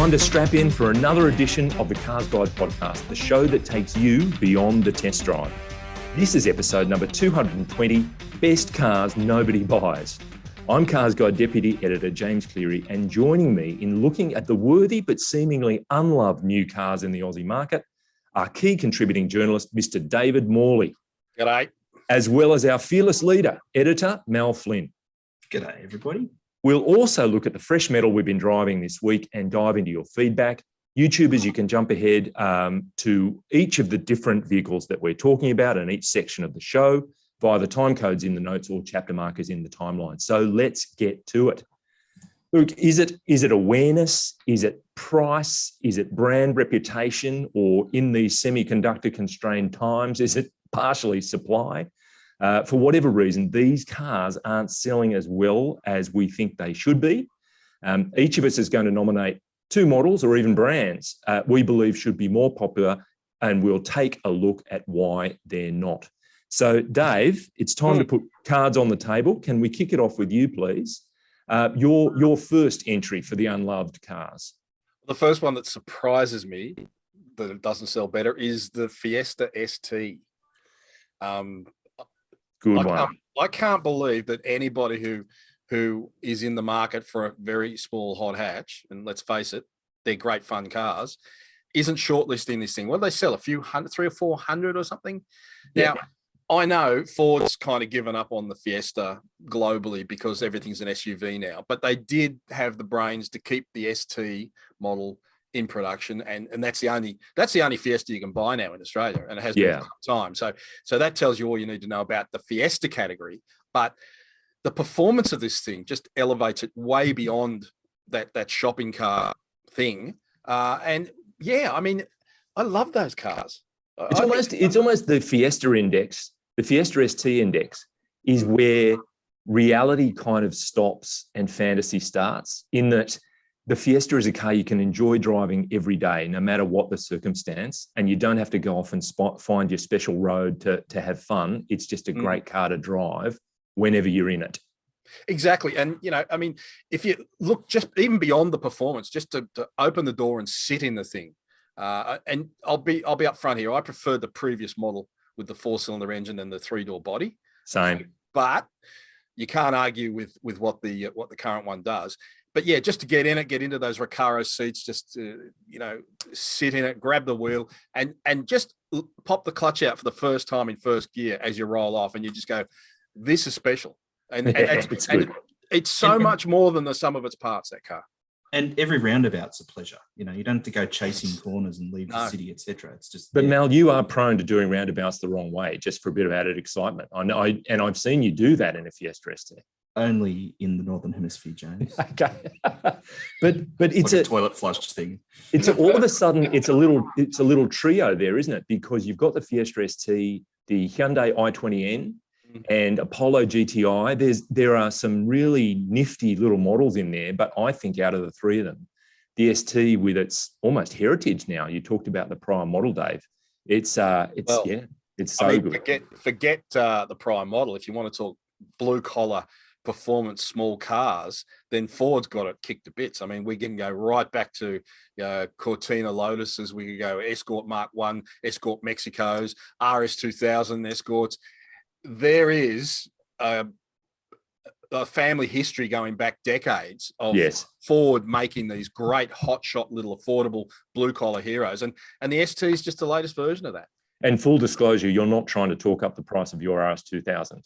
Time to strap in for another edition of the CarsGuide Podcast, the show that takes you beyond the test drive. This is episode number 220, Best Cars Nobody Buys. I'm CarsGuide Deputy Editor James Cleary, and joining me in looking at the worthy but seemingly unloved new cars in the Aussie market are key contributing journalist Mr. David Morley. G'day. As well as our fearless leader, Editor Mal Flynn. G'day, everybody. We'll also look at the fresh metal we've been driving this week and dive into your feedback. YouTubers, you can jump ahead to each of the different vehicles that we're talking about in each section of the show via the time codes in the notes or chapter markers in the timeline. So let's get to it. Look, is it awareness? Is it price? Is it brand reputation? Or in these semiconductor constrained times, is it partially supply? For whatever reason, these cars aren't selling as well as we think they should be. Each of us is going to nominate two models or even brands we believe should be more popular, and we'll take a look at why they're not. So, Dave, it's time to put cards on the table. Can we kick it off with you, please? Your first entry for the unloved cars. The first one that surprises me that it doesn't sell better is the Fiesta ST. Good one. I can't believe that anybody who is in the market for a very small hot hatch, and let's face it, they're great fun cars, isn't shortlisting this thing. What do they sell? A few hundred, 300 or 400 or something? Yeah. Now, I know Ford's kind of given up on the Fiesta globally because everything's an SUV now, but they did have the brains to keep the ST model in production, and that's the only Fiesta you can buy now in Australia, and it has been for some time. So that tells you all you need to know about the Fiesta category. But the performance of this thing just elevates it way beyond that shopping car thing. And yeah, I mean, I love those cars. It's almost the Fiesta index. The Fiesta ST index is where reality kind of stops and fantasy starts, in that the Fiesta is a car you can enjoy driving every day, no matter what the circumstance, and you don't have to go off and find your special road to have fun. It's just a great car to drive whenever you're in it. Exactly. And, I mean, if you look just even beyond the performance, just to open the door and sit in the thing, and I'll be up front here. I preferred the previous model with the 4-cylinder engine and the 3-door body. Same. But you can't argue with what the current one does. But yeah, just to get in it, get into those Recaro seats, just to, sit in it, grab the wheel, and just pop the clutch out for the first time in first gear as you roll off, and you just go, "This is special." And it's so much more than the sum of its parts, that car. And every roundabout's a pleasure. You don't have to go chasing corners and leave the city, etc. It's just. But Mel, you are prone to doing roundabouts the wrong way, just for a bit of added excitement. I know, and I've seen you do that in a Fiesta ST. Only in the Northern Hemisphere, James. Okay, but it's like a toilet flush thing. It's all of a sudden it's a little trio there, isn't it? Because you've got the Fiesta ST, the Hyundai i20N, and Apollo GTI. There are some really nifty little models in there, but I think out of the three of them, the ST with its almost heritage now. You talked about the prior model, Dave. It's so good. Forget the prior model. If you want to talk blue collar performance small cars, then Ford's got it kicked to bits. I mean, we can go right back to Cortina Lotuses. We could go Escort Mark 1, Escort Mexicos, RS2000 Escorts. There is a family history going back decades of Ford making these great hotshot little affordable blue collar heroes, and the ST is just the latest version of that. And full disclosure, you're not trying to talk up the price of your RS2000.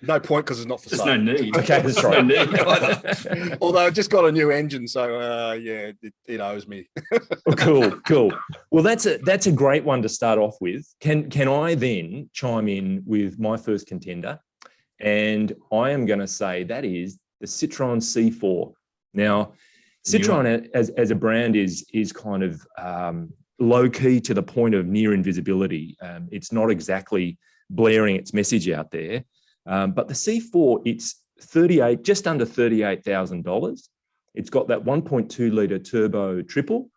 No point, because it's not for sale. There's no need. Okay, that's right. Although I just got a new engine, so it owes me. Cool. Well, that's a great one to start off with. Can I then chime in with my first contender? And I am going to say that is the Citroen C4. Now, Citroen as a brand is kind of low key to the point of near invisibility. It's not exactly blaring its message out there. But the C4, it's just under $38,000. It's got that 1.2 litre turbo triple,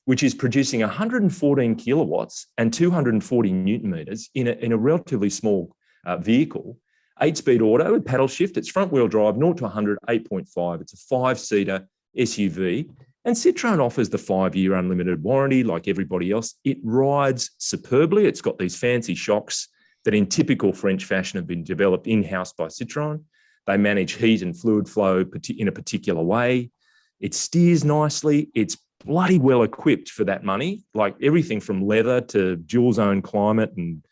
which is producing 114 kilowatts and 240 newton meters in a relatively small vehicle. 8-speed auto with paddle shift. It's front wheel drive, 0 to 100, 8.5. It's a 5-seater SUV. And Citroen offers the 5-year unlimited warranty like everybody else. It rides superbly. It's got these fancy shocks that in typical French fashion have been developed in-house by Citroen. They manage heat and fluid flow in a particular way. It steers nicely. It's bloody well equipped for that money, like everything from leather to dual zone climate and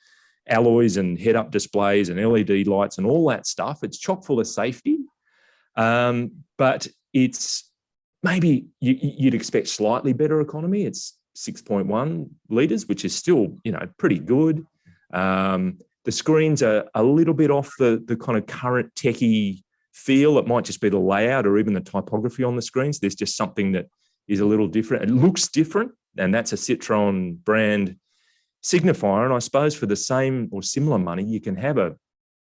alloys and head-up displays and LED lights and all that stuff. It's chock full of safety, but it's maybe you'd expect slightly better economy. It's 6.1 litres, which is still, pretty good. The screens are a little bit off the kind of current techie feel. It might just be the layout or even the typography on the screens. There's just something that is a little different. It looks different, and that's a Citroen brand signifier. And I suppose for the same or similar money, you can have a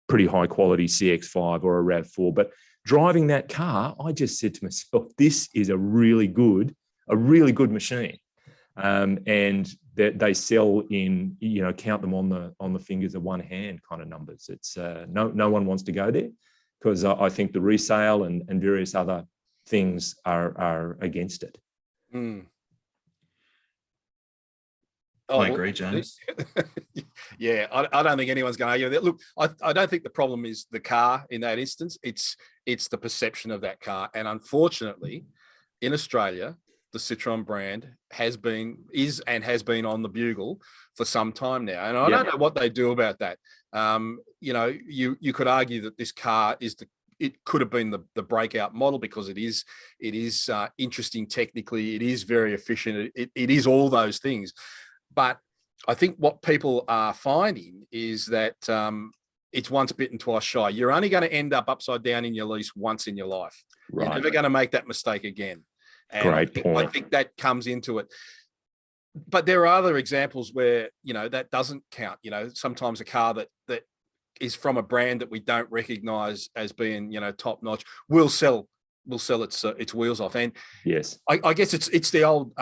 pretty high quality CX-5 or a RAV4, but driving that car, I just said to myself, this is a really good machine. And that they sell in, count them on the fingers of one hand kind of numbers. It's no one wants to go there because I think the resale and various other things are against it. Mm. I agree, James. Yeah, I don't think anyone's going to argue that. Look, I don't think the problem is the car in that instance. It's the perception of that car. And unfortunately, in Australia, the Citroen brand has been on the bugle for some time now. And I don't know what they do about that. You could argue that this car it could have been the breakout model because it is interesting technically. It is very efficient. It is all those things. But I think what people are finding is that it's once bitten, twice shy. You're only going to end up upside down in your lease once in your life. Right. You're never going to make that mistake again. And Great point. I think that comes into it. But there are other examples where, that doesn't count. Sometimes a car that is from a brand that we don't recognize as being, top notch will sell its wheels off. And yes, I guess it's the old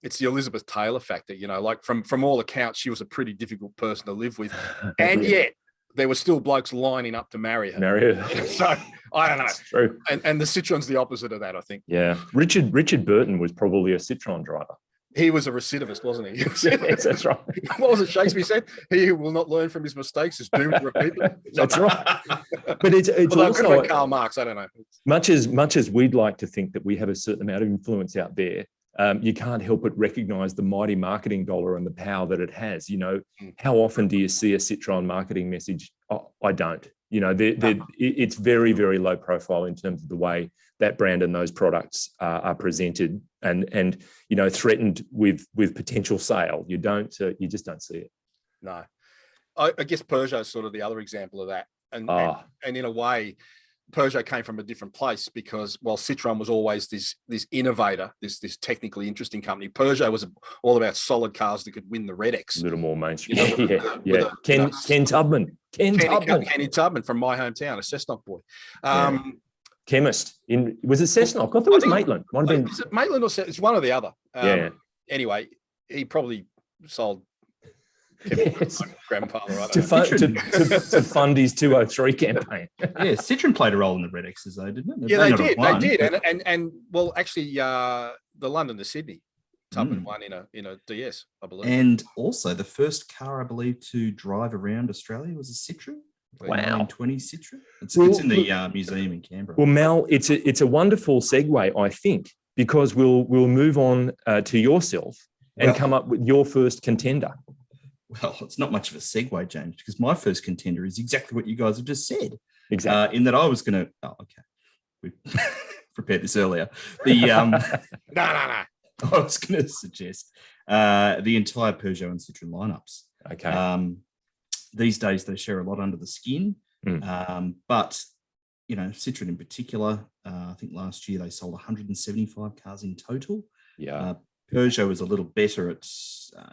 it's the Elizabeth Taylor factor. Like from all accounts, she was a pretty difficult person to live with, and yet there were still blokes lining up to marry her. So I don't know. That's true. And the Citroen's the opposite of that, I think. Yeah, Richard Burton was probably a Citroen driver. He was a recidivist, wasn't he? Yes, that's right. What was it Shakespeare said? He who will not learn from his mistakes is doomed to repeat them. That's right. But it's also like Karl Marx. I don't know. Much as we'd like to think that we have a certain amount of influence out there, you can't help but recognise the mighty marketing dollar and the power that it has. How often do you see a Citroen marketing message? Oh, I don't. It's very, very low profile in terms of the way that brand and those products are presented and threatened with potential sale. You just don't see it. No, I guess Peugeot is sort of the other example of that. And in a way, Peugeot came from a different place because while Citroen was always this innovator, this technically interesting company, Peugeot was all about solid cars that could win the Red X. A little more mainstream. Ken Tubman. Kenny Tubman from my hometown, a Cessnock boy. Chemist. Was it Cessnock? I thought it was Maitland. Might have been. Is it Maitland or Cessnock? It's one or the other. Anyway, he probably sold grandfather to fund his 203 campaign. Yeah, Citroen played a role in the Red X's though, didn't it? Yeah, they did. And well, actually, the London to Sydney, Tubman won in a DS, I believe. And also, the first car I believe to drive around Australia was a Citroen. Wow, 920 Citroen. It's in the museum in Canberra. Well, Mal, it's a wonderful segue, I think, because we'll move on to yourself and come up with your first contender. Well, it's not much of a segue, James, because my first contender is exactly what you guys have just said. Exactly. In that I was going to... Oh, okay. We prepared this earlier. No. I was going to suggest the entire Peugeot and Citroen lineups. Okay. These days, they share a lot under the skin. But, Citroen in particular, I think last year they sold 175 cars in total. Yeah. Peugeot was a little better at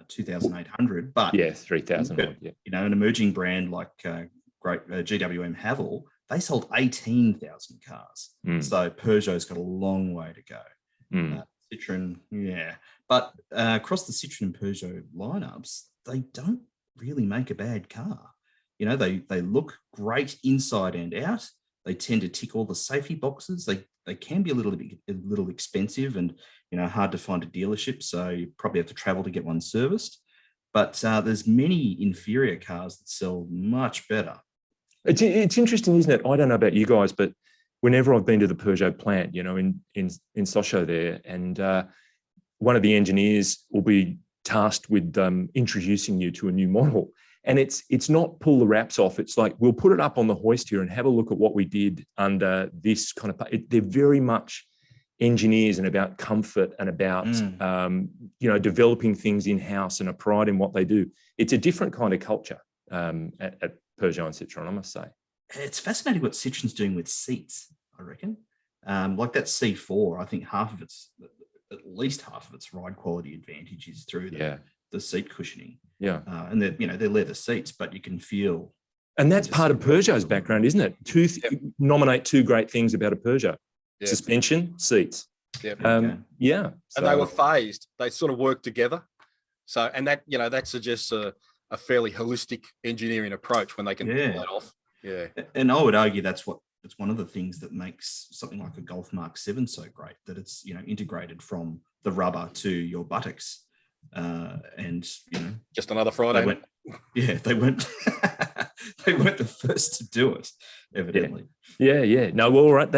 2,800, but 3,000. Yeah. An emerging brand like GWM Haval, they sold 18,000 cars. So Peugeot's got a long way to go. Citroen, but across the Citroen and Peugeot lineups, they don't really make a bad car. They look great inside and out. They tend to tick all the safety boxes. They they can be a little expensive and hard to find a dealership. So you probably have to travel to get one serviced. But there's many inferior cars that sell much better. It's interesting, isn't it? I don't know about you guys, but whenever I've been to the Peugeot plant, in Sochaux there, and one of the engineers will be tasked with introducing you to a new model. And it's not pull the wraps off. It's like, we'll put it up on the hoist here and have a look at what we did under this kind of, they're very much engineers and about comfort and about, developing things in-house and a pride in what they do. It's a different kind of culture at Peugeot and Citroen, I must say. It's fascinating what Citroen's doing with seats, I reckon. Like that C4, I think at least half of its ride quality advantage is through the seat cushioning. Yeah. And they're leather seats, but you can feel. And that's part of Peugeot's background, isn't it? Nominate two great things about a Peugeot. Yeah. Suspension, seats. Yeah. Yeah. And they were phased. They sort of worked together. So, and that, that suggests a fairly holistic engineering approach when they can pull that off. Yeah. And I would argue that's one of the things that makes something like a Golf Mark 7 so great, that it's, integrated from the rubber to your buttocks. And, just another Friday. They weren't the first to do it, evidently. Yeah. No, well, all right.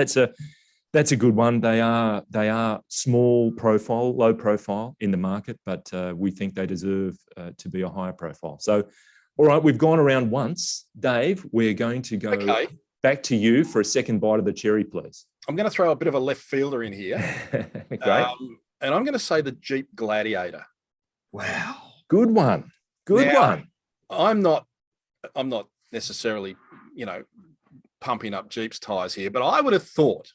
That's a good one. They are small profile, low profile in the market, but we think they deserve to be a higher profile. So, all right, we've gone around once. Dave, we're going to go back to you for a second bite of the cherry, please. I'm going to throw a bit of a left fielder in here. Great. And I'm going to say the Jeep Gladiator. Wow. Good one. Good one. I'm not necessarily, pumping up Jeep's tires here, but I would have thought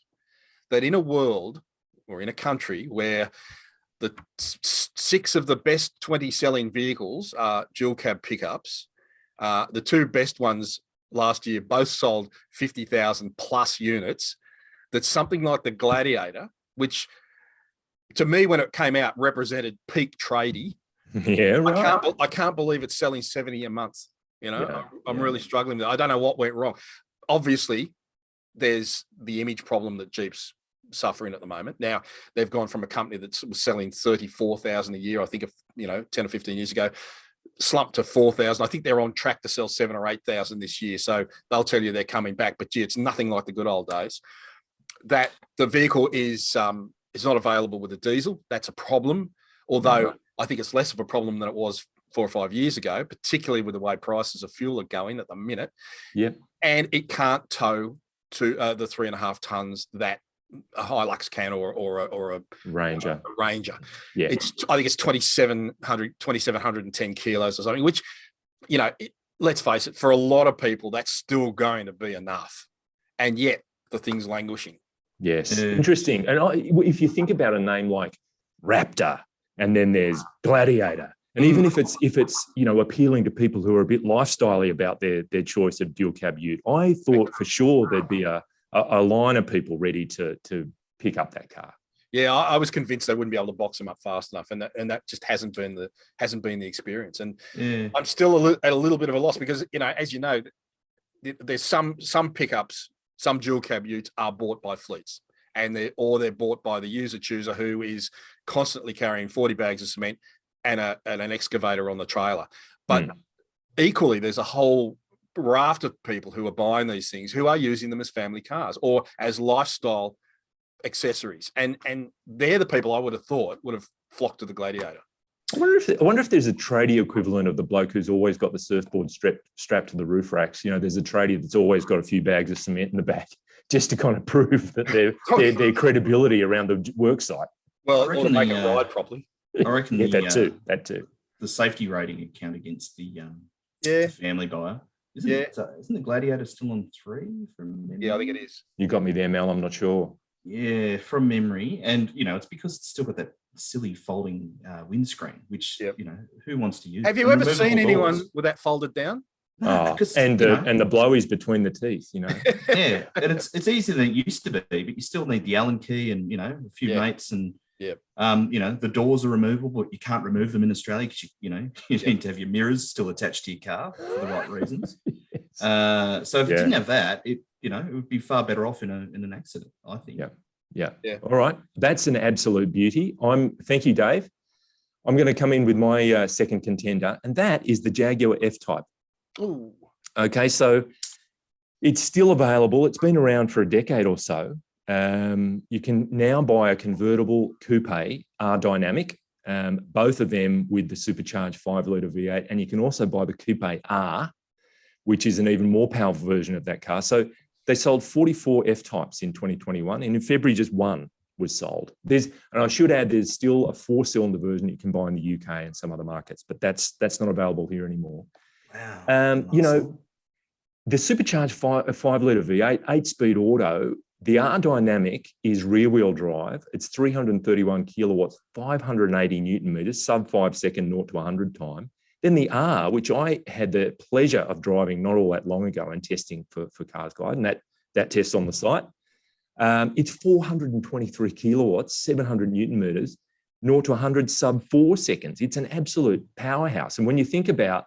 that in a world or in a country where the 6 of the best 20 selling vehicles are dual cab pickups, the 2 best ones last year both sold 50,000 plus units, that something like the Gladiator, which to me when it came out represented peak tradie. Yeah, right. I can't believe it's selling 70 a month. I'm really struggling with it. I don't know what went wrong. Obviously, there's the image problem that Jeep's suffering at the moment. Now, they've gone from a company that was selling 34,000 a year, I think, 10 or 15 years ago, slumped to 4,000. I think they're on track to sell 7,000 or 8,000 this year. So they'll tell you they're coming back. But, it's nothing like the good old days. That the vehicle is not available with a diesel. That's a problem, although I think it's less of a problem than it was 4 or 5 years ago, particularly with the way prices of fuel are going at the minute. Yep. And it can't tow to the 3.5 tons that a Hilux can or a Ranger. Yeah. I think it's 2,710 kilos or something, which, let's face it, for a lot of people, that's still going to be enough. And yet the thing's languishing. Yes. Interesting. And if you think about a name like Raptor, and then there's Gladiator, and even if it's appealing to people who are a bit lifestyle-y about their choice of dual cab ute, I thought for sure there'd be a line of people ready to pick up that car. Yeah, I was convinced they wouldn't be able to box them up fast enough, and that just hasn't been the experience. And I'm still at a little bit of a loss because as you know, there's some pickups, some dual cab utes are bought by fleets, and they're bought by the user chooser who is constantly carrying 40 bags of cement and an excavator on the trailer. But equally, there's a whole raft of people who are buying these things who are using them as family cars or as lifestyle accessories, and they're the people I would have thought would have flocked to the Gladiator. I wonder if there's a tradie equivalent of the bloke who's always got the surfboard strapped to the roof racks. There's a tradie that's always got a few bags of cement in the back just to kind of prove that their credibility around the work site. Well, or to make it ride properly. I reckon that too. The safety rating would count against the family buyer. Isn't the Gladiator still on 3 from memory? Yeah, I think it is. You got me there, Mel. I'm not sure. Yeah, from memory. And, it's because it's still got that silly folding windscreen, which, who wants to use? Have you ever seen anyone with that folded down? No, and the blowies between the teeth, Yeah, and it's easier than it used to be, but you still need the Allen key and, a few mates and, the doors are removable, but you can't remove them in Australia because, you need to have your mirrors still attached to your car for the right reasons. So if you didn't have that, it would be far better off in an accident, I think. Yeah. Yeah. All right. That's an absolute beauty. Thank you, Dave. I'm going to come in with my second contender, and that is the Jaguar F-Type. Ooh. Okay, so it's still available. It's been around for a decade or so. You can now buy a convertible coupe R-Dynamic, both of them with the supercharged 5-litre V8, and you can also buy the coupe R, which is an even more powerful version of that car. So they sold 44 F-Types in 2021, and in February, just one was sold. And I should add, there's still a 4-cylinder version you can buy in the UK and some other markets, but that's not available here anymore. Wow. You know, the supercharged 5-litre V8, 8-speed auto, the R-Dynamic is rear-wheel drive. It's 331 kilowatts, 580 Newton meters, sub 5-second 0 to 100 time. Then the R, which I had the pleasure of driving not all that long ago and testing for CarsGuide, and that test on the site. It's 423 kilowatts, 700 Newton meters, 0 to 100 sub 4 seconds. It's an absolute powerhouse. And when you think about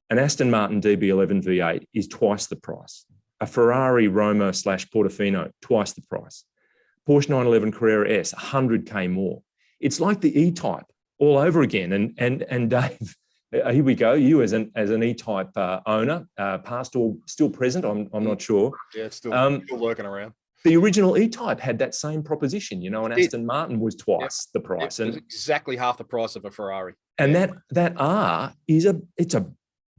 an Aston Martin DB11 V8 is twice the price. A Ferrari Roma / Portofino, twice the price. Porsche 911 Carrera S, 100K more. It's like the E-Type all over again. And Dave, here we go. You as an E-Type owner, past or still present, I'm not sure. Yeah, it's still working around. The original E-Type had that same proposition, you know, and Aston Martin was twice the price. It was exactly half the price of a Ferrari. And that R it's a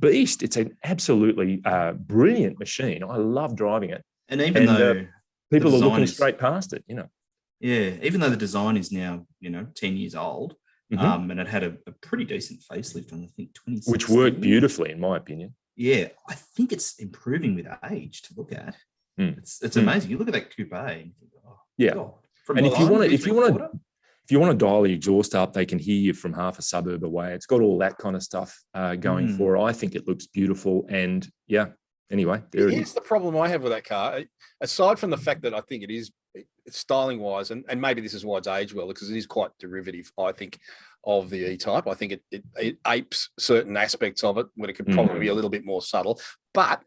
beast. It's an absolutely brilliant machine. I love driving it. And even though people are looking straight past it, you know. Yeah, even though the design is now, 10 years old, and it had a pretty decent facelift on, I think, 2016. Which worked beautifully, in my opinion. Yeah, I think it's improving with age to look at. It's amazing. You look at that coupe and you think, oh, yeah. God. And if you want to dial the exhaust up, they can hear you from half a suburb away. It's got all that kind of stuff going for it. I think it looks beautiful. And yeah, anyway, there it is. Here's the problem I have with that car. Aside from the fact that I think it's styling wise, and maybe this is why it's aged well, because it is quite derivative, I think, of the E-Type. I think it apes certain aspects of it when it could probably be a little bit more subtle. But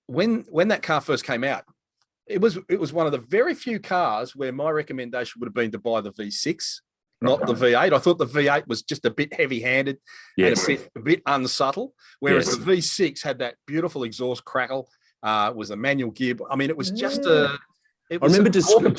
when that car first came out, it was one of the very few cars where my recommendation would have been to buy the V6, not the V8. I thought the V8 was just a bit heavy-handed and a bit unsubtle, whereas the V6 had that beautiful exhaust crackle, was a manual gear. I mean, it was just car. I remember describing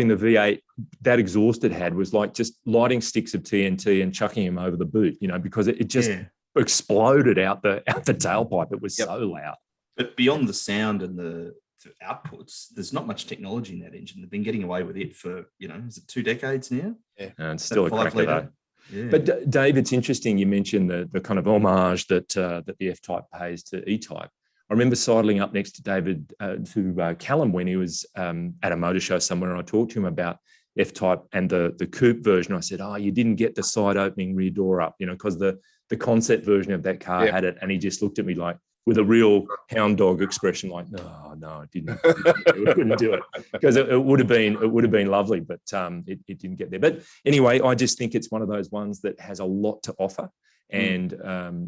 the V8, that exhaust it had was like just lighting sticks of TNT and chucking them over the boot, because it just exploded out the tailpipe. It was so loud. But beyond the sound and the outputs, there's not much technology in that engine. They've been getting away with it for, is it 2 decades now? Yeah. And it's still a cracker though. Yeah. But Dave, it's interesting you mentioned the kind of homage that the F-Type pays to E-Type. I remember sidling up next to David, to Callum when he was at a motor show somewhere, and I talked to him about F-Type and the coupe version. I said, you didn't get the side opening rear door up, because the concept version of that car had it. And he just looked at me like, with a real hound dog expression, like, no, it didn't. It couldn't do it, because it would have been lovely, but it didn't get there. But anyway, I just think it's one of those ones that has a lot to offer, and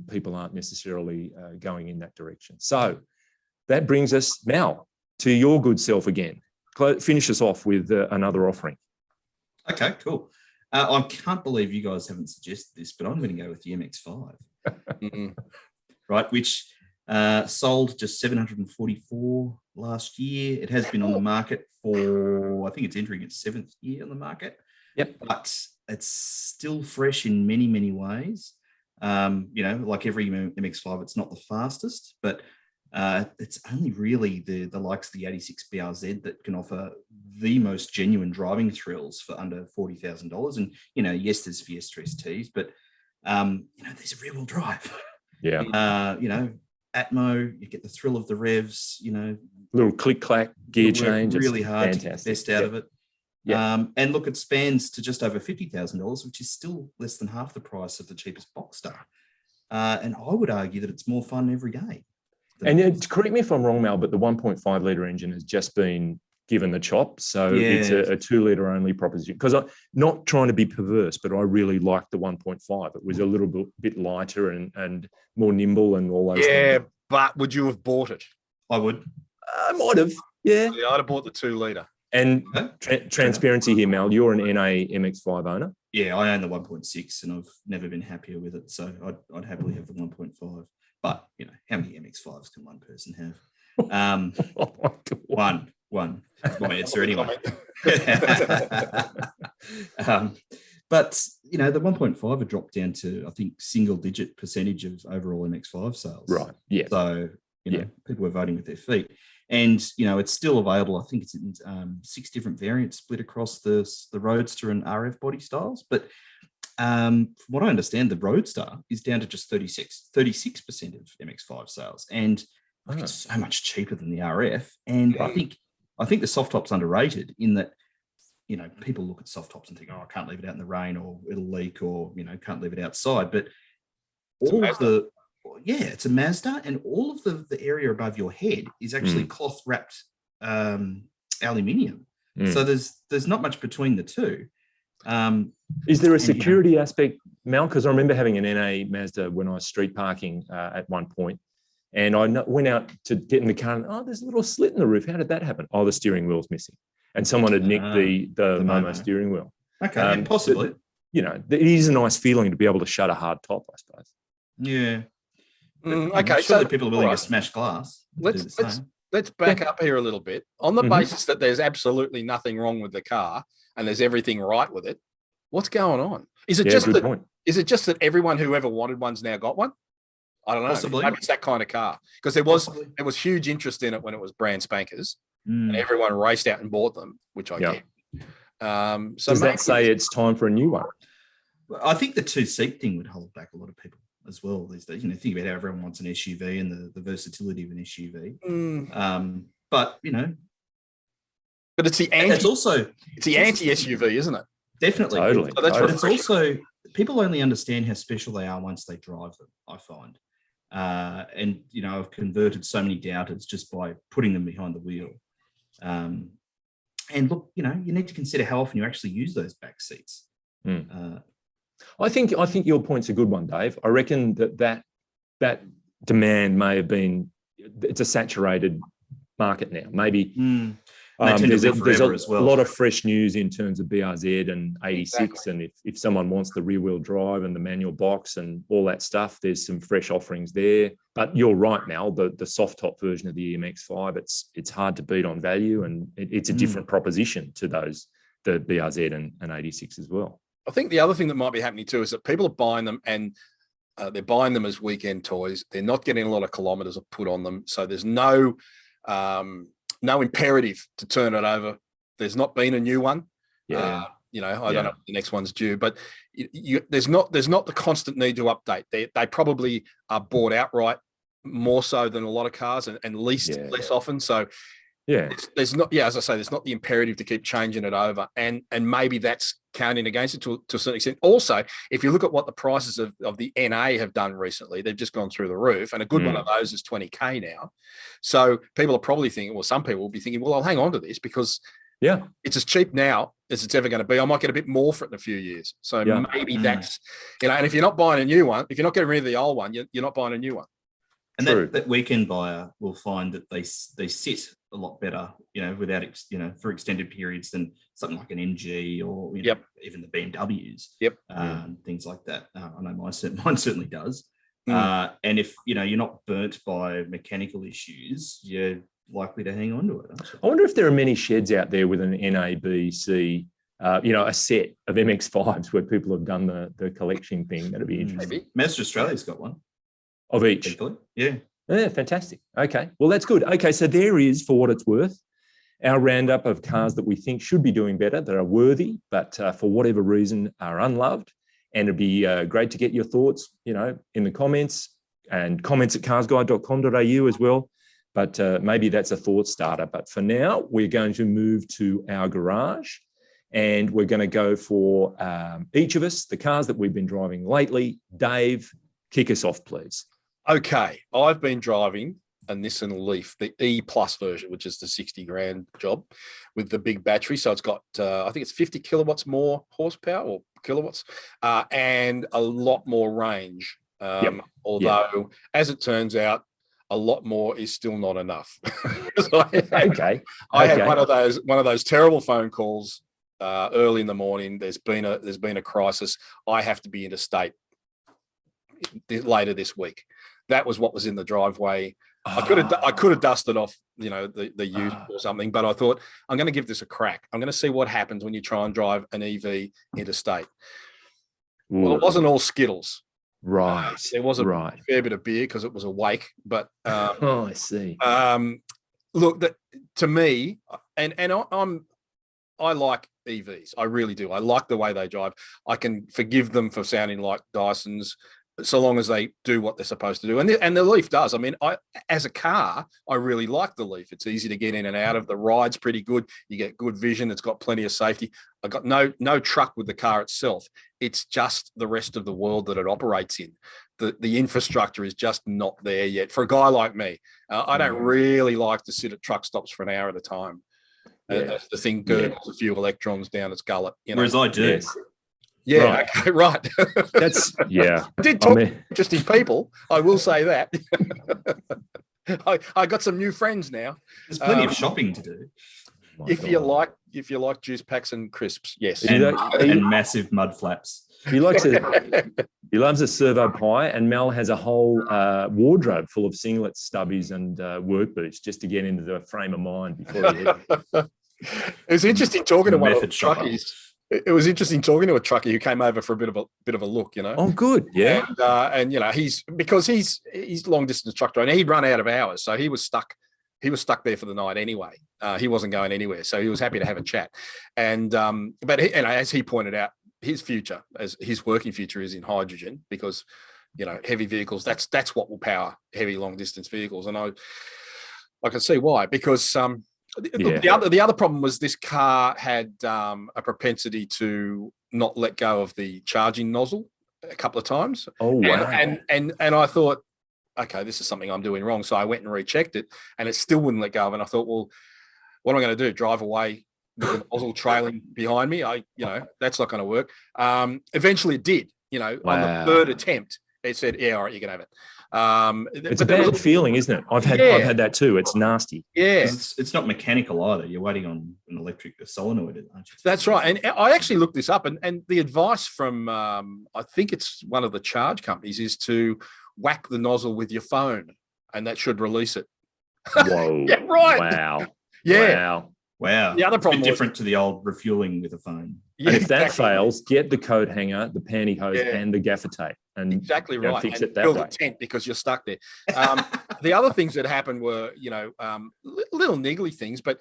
people aren't necessarily going in that direction. So that brings us now to your good self again. Finish us off with another offering. Okay, cool. I can't believe you guys haven't suggested this, but I'm going to go with the MX-5, right? Which sold just 744 last year. It has been on the market for, I think it's entering its 7th year on the market. Yep. But it's still fresh in many, many ways. Like every MX-5, it's not the fastest, but it's only really the likes of the 86 BRZ that can offer the most genuine driving thrills for under $40,000. And, yes, there's Fiesta STs, but, there's a rear-wheel drive. Yeah. Atmo, you get the thrill of the revs, little click-clack gear change. Really hard fantastic. to get the best out of it. Yeah. And look, it spans to just over $50,000, which is still less than half the price of the cheapest Boxster. And I would argue that it's more fun every day. And correct me if I'm wrong, Mal, but the 1.5 litre engine has just been given the chop. So it's a 2 litre only proposition. Because I'm not trying to be perverse, but I really liked the 1.5. It was a little bit lighter and more nimble and all those things. Yeah, but would you have bought it? I would. I might have. Yeah. I'd have bought the 2 litre. And transparency here, Mel, you're an NA MX-5 owner. Yeah, I own the 1.6 and I've never been happier with it. So I'd happily have the 1.5. But, how many MX-5s can one person have? One. That's my answer anyway. But, the 1.5 had dropped down to, I think, single-digit percentage of overall MX-5 sales. Right, yeah. So, people were voting with their feet. And, it's still available. I think it's in 6 different variants split across the Roadster and RF body styles. But from what I understand, the Roadster is down to just 36% of MX-5 sales. And it's so much cheaper than the RF. And I think the soft top's underrated in that, people look at soft tops and think, I can't leave it out in the rain or it'll leak or, can't leave it outside. But it's a Mazda, and all of the area above your head is actually cloth wrapped aluminium. So there's not much between the two. Is there a security aspect, Mel? Because I remember having an NA Mazda when I was street parking at one point, and I went out to get in the car and, there's a little slit in the roof. How did that happen? The steering wheel's missing. And someone had nicked the Momo steering wheel. Okay, possibly. It is a nice feeling to be able to shut a hard top, I suppose. Yeah. Okay, so people are willing to smash glass. Let's back up here a little bit. On the basis that there's absolutely nothing wrong with the car and there's everything right with it, what's going on? Is it just that everyone who ever wanted one's now got one? I don't know. Possibly. Maybe it's that kind of car. Because there was huge interest in it when it was brand spankers. And everyone raced out and bought them, which I get. Does that say it's time for a new one? I think the 2-seat thing would hold back a lot of people as well these days. Think about how everyone wants an SUV and the versatility of an SUV. But it's the anti. It's the anti-SUV, isn't it? Definitely. Totally. So that's but it's also, people only understand how special they are once they drive them, I find. And I've converted so many doubters just by putting them behind the wheel. And look, you need to consider how often you actually use those back seats. I think your point's a good one, Dave. I reckon that demand may have been, it's a saturated market now. Maybe there's a lot of fresh news in terms of BRZ and 86. Exactly. And if someone wants the rear wheel drive and the manual box and all that stuff, there's some fresh offerings there. But you're right, Mel, the soft top version of the MX-5, it's hard to beat on value, and it's a different proposition to the BRZ and 86 as well. I think the other thing that might be happening too is that people are buying them and they're buying them as weekend toys. They're not getting a lot of kilometers put on them. So there's no imperative to turn it over. There's not been a new one. I don't know if the next one's due, but there's not the constant need to update. They probably are bought outright more so than a lot of cars and leased less often. So there's not, as I say, there's not the imperative to keep changing it over. And maybe that's counting against it to a certain extent. Also, if you look at what the prices of the NA have done recently, they've just gone through the roof. And a good one of those is 20K now. So people are probably thinking, well, some people will be thinking, well, I'll hang on to this because it's as cheap now as it's ever going to be. I might get a bit more for it in a few years. So maybe that's, and if you're not buying a new one, if you're not getting rid of the old one, you're not buying a new one. And that weekend buyer will find that they sit a lot better, without, for extended periods than something like an MG or even the BMWs, things like that. I know mine certainly does. And if you're not burnt by mechanical issues, you're likely to hang on to it. Aren't you? I wonder if there are many sheds out there with an NABC, a set of MX-5s where people have done the collection thing. That'd be interesting. Maybe Mazda Australia's got one. Of each? Thankfully. Yeah. Yeah, fantastic. Okay, well, that's good. Okay, so there is, for what it's worth, our roundup of cars that we think should be doing better, that are worthy, but for whatever reason are unloved. And it'd be great to get your thoughts, in the comments, and comments at carsguide.com.au as well. But maybe that's a thought starter. But for now, we're going to move to our garage, and we're going to go for each of us, the cars that we've been driving lately. Dave, kick us off, please. Okay, I've been driving a Nissan Leaf, the E Plus version, which is the 60 grand job with the big battery. So it's got, I think it's 50 kilowatts more horsepower or kilowatts, and a lot more range. Although, as it turns out, a lot more is still not enough. Okay. I had one of those terrible phone calls early in the morning. There's been a crisis. I have to be interstate later this week. That was what was in the driveway. I could have dusted off, the use or something, but I thought I'm going to give this a crack. I'm going to see what happens when you try and drive an EV interstate. Well, it wasn't all Skittles. Right. There was a fair bit of beer because it was a wake, but I see. Look, to me, and I like EVs. I really do. I like the way they drive. I can forgive them for sounding like Dysons, so long as they do what they're supposed to do. And the Leaf does. I mean, as a car, I really like the Leaf. It's easy to get in and out of. The ride's pretty good. You get good vision. It's got plenty of safety. I got no truck with the car itself. It's just the rest of the world that it operates in. The infrastructure is just not there yet. For a guy like me, I don't really like to sit at truck stops for an hour at a time. As the thing gurgles a few electrons down its gullet. Whereas I do. Yes. Yeah, Right. okay, right. That's I did talk to interesting people. I will say that. I got some new friends now. There's plenty of shopping to do. If you like juice packs and crisps, yes, and massive mud flaps. He loves a servo pie, and Mel has a whole wardrobe full of singlets, stubbies, and work boots just to get into the frame of mind before he hit. It was interesting talking to one of the shopper. truckies. It was interesting talking to a trucker who came over for a bit of a look, Oh, good, yeah. And he's long distance truck driver, and he'd run out of hours, so he was stuck. He was stuck there for the night anyway. He wasn't going anywhere, so he was happy to have a chat. And but as he pointed out, his future, as his working future, is in hydrogen because heavy vehicles. That's what will power heavy long distance vehicles, and I can see why, because the other problem was this car had a propensity to not let go of the charging nozzle a couple of times. Oh wow! And I thought, okay, this is something I'm doing wrong. So I went and rechecked it, and it still wouldn't let go of it. And I thought, well, what am I going to do? Drive away with the nozzle trailing behind me? That's not going to work. Eventually, it did. On the third attempt, it said, "Yeah, all right, you can have it." It's a bad feeling, isn't it? I've had that too. It's nasty. Yeah, it's not mechanical either. You're waiting on an electric solenoid, aren't you? That's right. And I actually looked this up, and the advice from I think it's one of the charge companies is to whack the nozzle with your phone, and that should release it. Whoa! Yeah, right. Wow! Yeah. Wow. The other problem was different to the old refueling with a phone. Yeah, and if that fails, get the coat hanger, the pantyhose, and the gaffer tape, and exactly right. Fix and it that build way. a tent because you're stuck there. The other things that happened were, little niggly things, but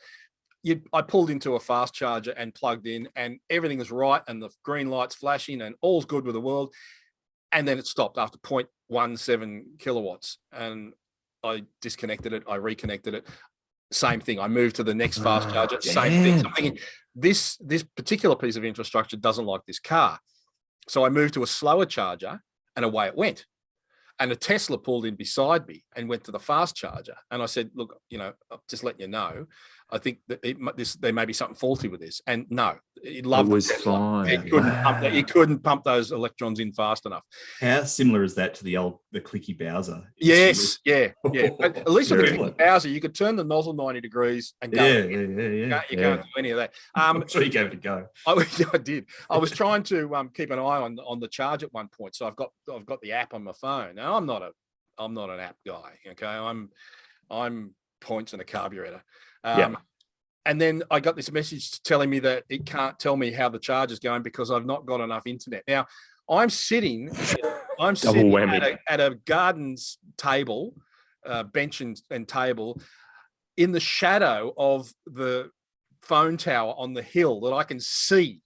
I pulled into a fast charger and plugged in, and everything was right, and the green light's flashing, and all's good with the world. And then it stopped after 0.17 kilowatts, and I disconnected it. I reconnected it. Same thing. I moved to the next fast charger. Same thing. So I'm thinking, this particular piece of infrastructure doesn't like this car. So I moved to a slower charger, and away it went. And a Tesla pulled in beside me and went to the fast charger. And I said, look, just letting you know, I think that there may be something faulty with this. And no, it was fine. It couldn't pump those electrons in fast enough. How similar is that to the clicky Bowser? Yes, yeah. But at least with the clicky Bowser, you could turn the nozzle 90 degrees and go. Yeah. You can't do any of that. I'm sure you gave it a go. I did. I was trying to keep an eye on the charge at one point, so I've got the app on my phone. Now I'm not an app guy. Okay, I'm points and a carburetor. And then I got this message telling me that it can't tell me how the charge is going because I've not got enough internet. Now I'm sitting at a garden's table, bench and table, in the shadow of the phone tower on the hill that I can see,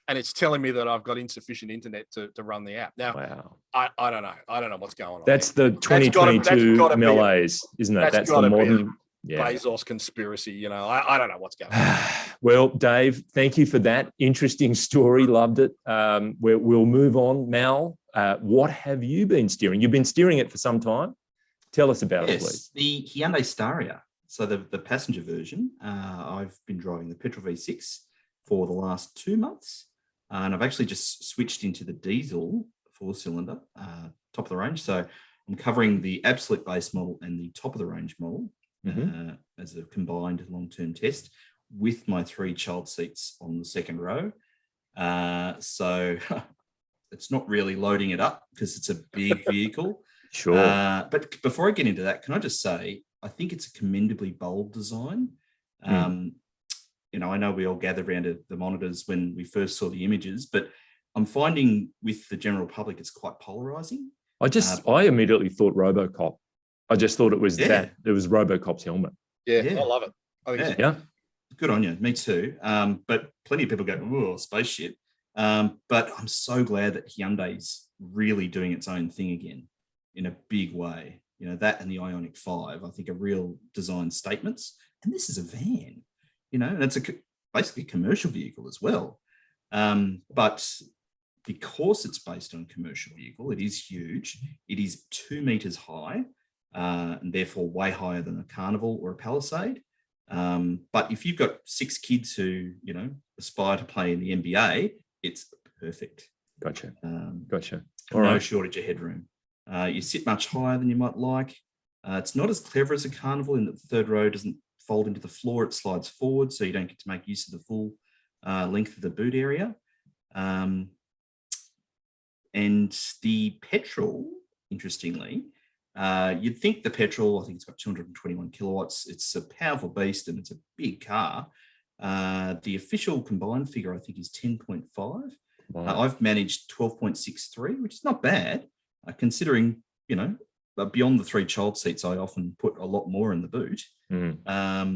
and it's telling me that I've got insufficient internet to run the app. Now, wow. I don't know. I don't know what's going on. That's the 2022 malaise, isn't it? That's the modern Bezos conspiracy. I don't know what's going on. Well, Dave, thank you for that interesting story. Loved it. We'll move on. Mal, what have you been steering? You've been steering it for some time. Tell us about it, please. The Hyundai Staria. So the passenger version. I've been driving the petrol V6 for the last 2 months. And I've actually just switched into the diesel 4-cylinder, top of the range. So I'm covering the absolute base model and the top of the range model as a combined long-term test with my 3 child seats on the second row. So it's not really loading it up because it's a big vehicle. Sure. But before I get into that, can I just say, I think it's a commendably bold design. You know, I know we all gathered around the monitors when we first saw the images, but I'm finding with the general public, it's quite polarizing. I immediately thought RoboCop. I just thought it was that it was RoboCop's helmet. Yeah, I love it. I think it's good on you. Me too. But plenty of people go, "Oh, space shit." But I'm so glad that Hyundai's really doing its own thing again in a big way. You know, that and the Ioniq 5, I think, are real design statements. And this is a van, you know, and it's basically a commercial vehicle as well. But because it's based on a commercial vehicle, it is huge. It is 2 meters high, and therefore way higher than a Carnival or a Palisade. But if you've got 6 kids who, you know, aspire to play in the NBA, it's perfect. Gotcha. No shortage of headroom. You sit much higher than you might like. It's not as clever as a Carnival in that the third row doesn't fold into the floor. It slides forward, so you don't get to make use of the full length of the boot area. And the petrol, interestingly, you'd think the petrol, I think it's got 221 kilowatts. It's a powerful beast and it's a big car. The official combined figure, I think, is 10.5. Wow. I've managed 12.63, which is not bad, considering, you know, beyond the 3 child seats, I often put a lot more in the boot. But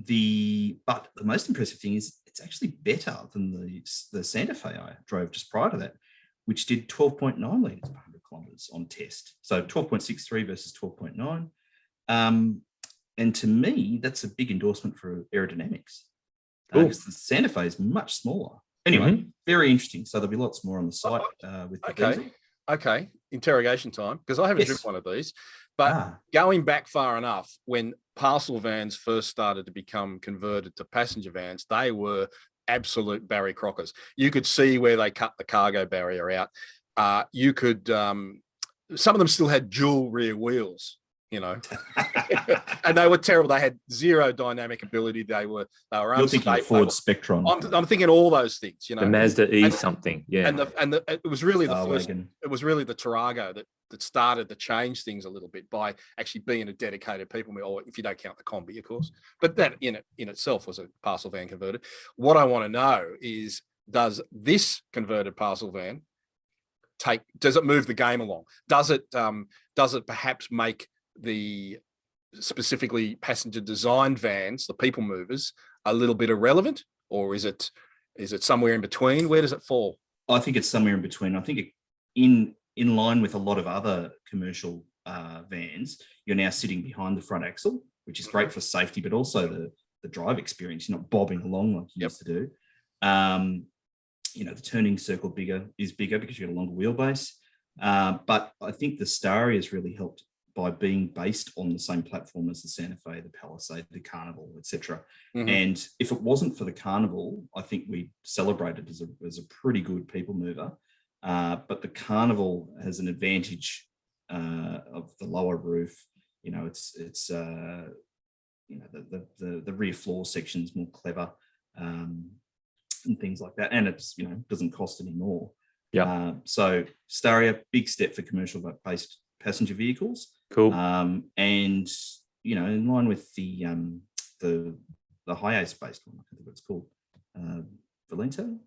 the most impressive thing is it's actually better than the Santa Fe I drove just prior to that, which did 12.9 litres per 100 kilometres on test. So 12.63 versus 12.9. And to me, that's a big endorsement for aerodynamics. Because the Santa Fe is much smaller. Anyway, very interesting. So there'll be lots more on the site with the diesel. Okay, interrogation time, because I haven't driven one of these. But going back far enough, when parcel vans first started to become converted to passenger vans, they were absolute Barry Crockers. You could see where they cut the cargo barrier out. You could, some of them still had dual rear wheels, you know, and they were terrible. They had zero dynamic ability. They were You're thinking Ford Spectron. I'm thinking all those things, you know. The Mazda E something, And it was really the first. It was really the Tarago that started to change things a little bit by actually being a dedicated people, or if you don't count the Combi, of course. But that in itself was a parcel van converted. What I want to know is, does this converted parcel van does it move the game along? Does it perhaps make the specifically passenger designed vans, the people movers, a little bit irrelevant, or is it somewhere in between? Where does it fall? I think it's somewhere in between. I think in line with a lot of other commercial vans, you're now sitting behind the front axle, which is great for safety, but also the drive experience. You're not bobbing along like you used to do. You know, the turning circle is bigger because you got a longer wheelbase. But I think the Staria has really helped by being based on the same platform as the Santa Fe, the Palisade, the Carnival, etc. And if it wasn't for the Carnival, I think we'd celebrate it as a pretty good people mover. But the Carnival has an advantage of the lower roof. You know, it's you know, the rear floor section's more clever and things like that, and it's, you know, doesn't cost any more. So Staria, big step for commercial based passenger vehicles. Cool. And you know, in line with the high ace based one, I think it's called Valento.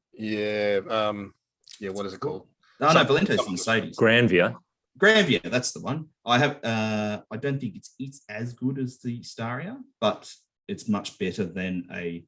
What is it called? No, Valento's the Mercedes. Granvia, that's the one. I have. I don't think it's as good as the Staria, but it's much better than a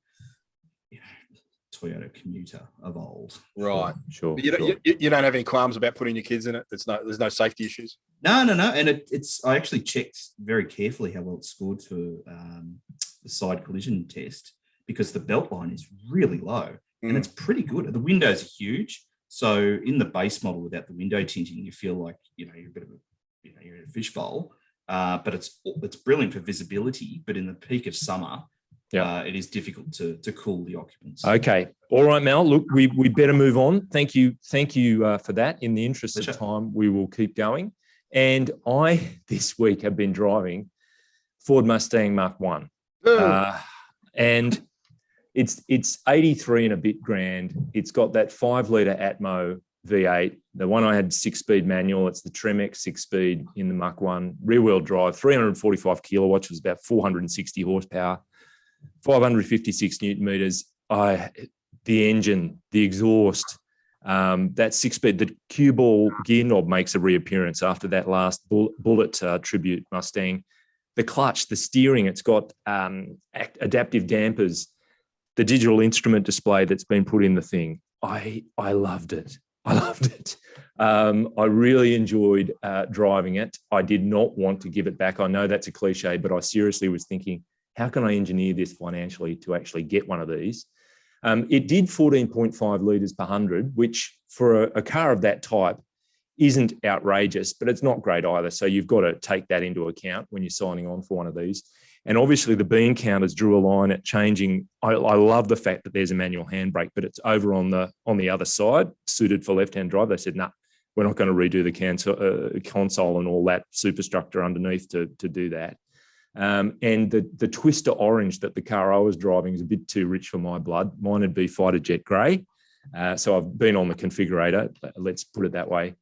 Toyota Commuter of old. Right. Sure. But you don't have any qualms about putting your kids in it? There's no safety issues? No. And it's I actually checked very carefully how well it scored for the side collision test, because the belt line is really low and it's pretty good. The windows are huge. So in the base model without the window tinting, you feel like, you know, you're a bit of you're in a fishbowl. But it's brilliant for visibility. But in the peak of summer, it is difficult to cool the occupants. Okay. All right, Mel. Look, we better move on. Thank you for that. In the interest of time, we will keep going. And I, this week, have been driving Ford Mustang Mach 1. And it's 83 and a bit grand. It's got that 5-litre Atmo V8. The one I had 6-speed manual. It's the Tremex 6-speed in the Mach 1. Rear-wheel drive, 345 kilowatts, was about 460 horsepower, 556 newton meters. The engine, the exhaust, that 6-speed, the cue ball gear knob makes a reappearance after that last bullet tribute Mustang. The clutch, the steering, it's got adaptive dampers, the digital instrument display that's been put in the thing. I loved it. I really enjoyed driving it. I did not want to give it back. I know that's a cliche, but I seriously was thinking, how can I engineer this financially to actually get one of these? It did 14.5 litres per 100, which for a car of that type isn't outrageous, but it's not great either. So you've got to take that into account when you're signing on for one of these. And obviously the bean counters drew a line at changing. I love the fact that there's a manual handbrake, but it's over on the other side, suited for left-hand drive. They said, we're not going to redo the console and all that superstructure underneath to do that. And the Twister orange that the car I was driving is a bit too rich for my blood. Mine would be Fighter Jet Grey. So I've been on the configurator, let's put it that way.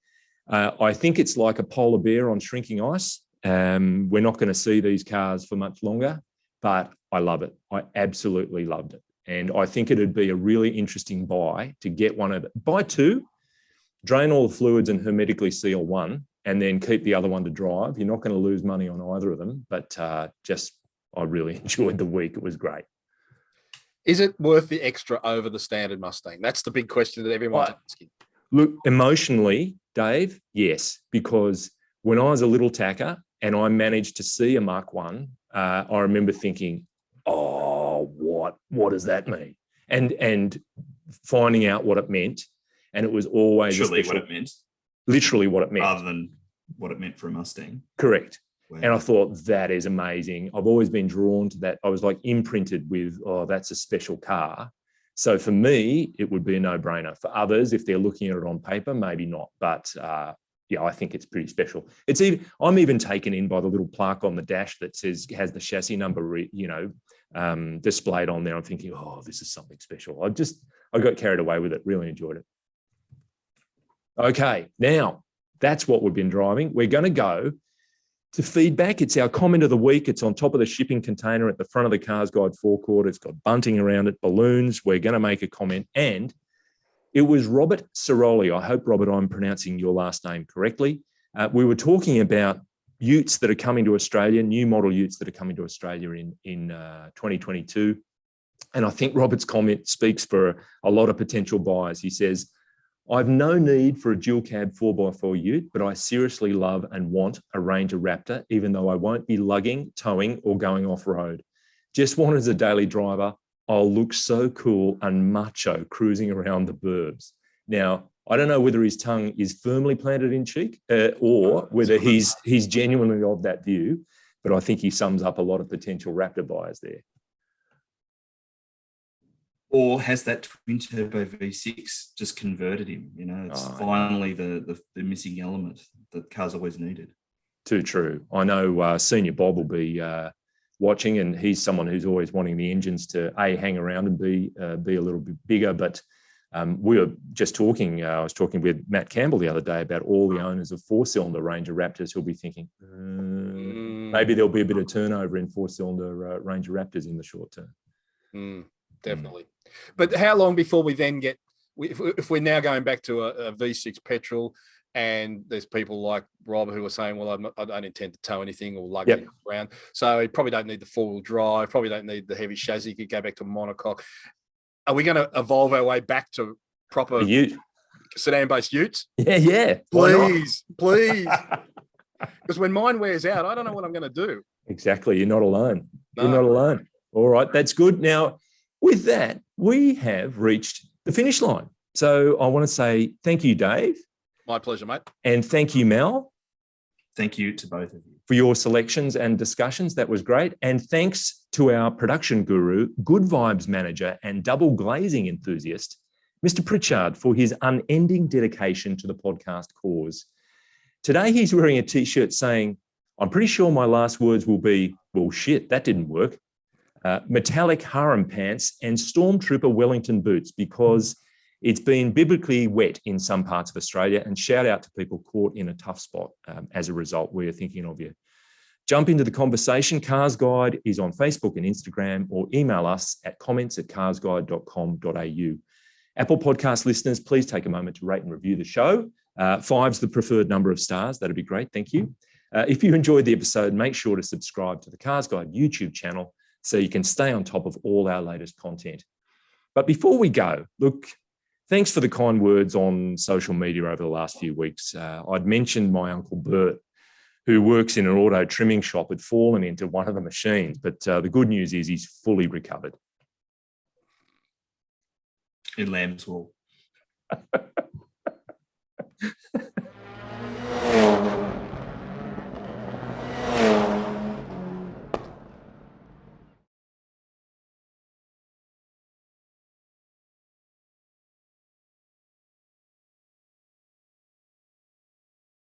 I think it's like a polar bear on shrinking ice. We're not going to see these cars for much longer, but I love it. I absolutely loved it. And I think it'd be a really interesting buy to get one of buy two, drain all the fluids and hermetically seal one, and then keep the other one to drive. You're not going to lose money on either of them, but I really enjoyed the week. It was great. Is it worth the extra over the standard Mustang? That's the big question that everyone's asking. Look, emotionally, Dave, yes, because when I was a little tacker and I managed to see a Mach 1, I remember thinking, what does that mean? And finding out what it meant. And it was always literally what it meant. Literally what it meant. Rather than what it meant for a Mustang. Correct. Wow. And I thought, that is amazing. I've always been drawn to that. I was like imprinted with, that's a special car. So for me, it would be a no-brainer. For others, if they're looking at it on paper, maybe not. But I think it's pretty special. I'm even taken in by the little plaque on the dash that has the chassis number, displayed on there. I'm thinking, this is something special. I got carried away with it. Really enjoyed it. Okay, now that's what we've been driving. We're going to go to feedback. It's our comment of the week. It's on top of the shipping container at the front of the CarsGuide forecourt. It's got bunting around it, balloons. We're going to make a comment. And it was Robert Ciroli. I hope, Robert, I'm pronouncing your last name correctly. We were talking about utes that are coming to Australia, new model utes that are coming to Australia in 2022. And I think Robert's comment speaks for a lot of potential buyers. He says, I've no need for a dual cab 4x4 ute, but I seriously love and want a Ranger Raptor, even though I won't be lugging, towing, or going off-road. Just want as a daily driver, I'll look so cool and macho cruising around the burbs. Now, I don't know whether his tongue is firmly planted in cheek or whether he's genuinely of that view, but I think he sums up a lot of potential Raptor buyers there. Or has that twin turbo V6 just converted him? It's finally the missing element that cars always needed. Too true. I know Senior Bob will be watching, and he's someone who's always wanting the engines to hang around and be a little bit bigger. But we were just talking. I was talking with Matt Campbell the other day about all the owners of 4-cylinder Ranger Raptors who'll be thinking maybe there'll be a bit of turnover in 4-cylinder Ranger Raptors in the short term. Definitely. But how long before we then get, if we're now going back to a V6 petrol, and there's people like Rob who are saying, well, I don't intend to tow anything or lug it around. So you probably don't need the four-wheel drive, probably don't need the heavy chassis. You could go back to monocoque. Are we going to evolve our way back to proper sedan-based utes? Yeah. Please. Because when mine wears out, I don't know what I'm going to do. Exactly. You're not alone. No. You're not alone. All right. That's good. Now, with that, we have reached the finish line. So I want to say thank you, Dave. My pleasure, mate. And thank you, Mel. Thank you to both of you. For your selections and discussions. That was great. And thanks to our production guru, good vibes manager, and double glazing enthusiast, Mr. Pritchard, for his unending dedication to the podcast cause. Today, he's wearing a T-shirt saying, I'm pretty sure my last words will be, well, shit, that didn't work. Metallic harem pants and Stormtrooper Wellington boots, because it's been biblically wet in some parts of Australia, and shout out to people caught in a tough spot. As a result, we're thinking of you. Jump into the conversation. Cars Guide is on Facebook and Instagram, or email us at comments@carsguide.com.au. Apple Podcast listeners, please take a moment to rate and review the show. 5's the preferred number of stars. That'd be great. Thank you. If you enjoyed the episode, make sure to subscribe to the Cars Guide YouTube channel so you can stay on top of all our latest content. But before we go, look, thanks for the kind words on social media over the last few weeks. I'd mentioned my Uncle Bert, who works in an auto trimming shop, had fallen into one of the machines. But the good news is he's fully recovered. In lamb's wool.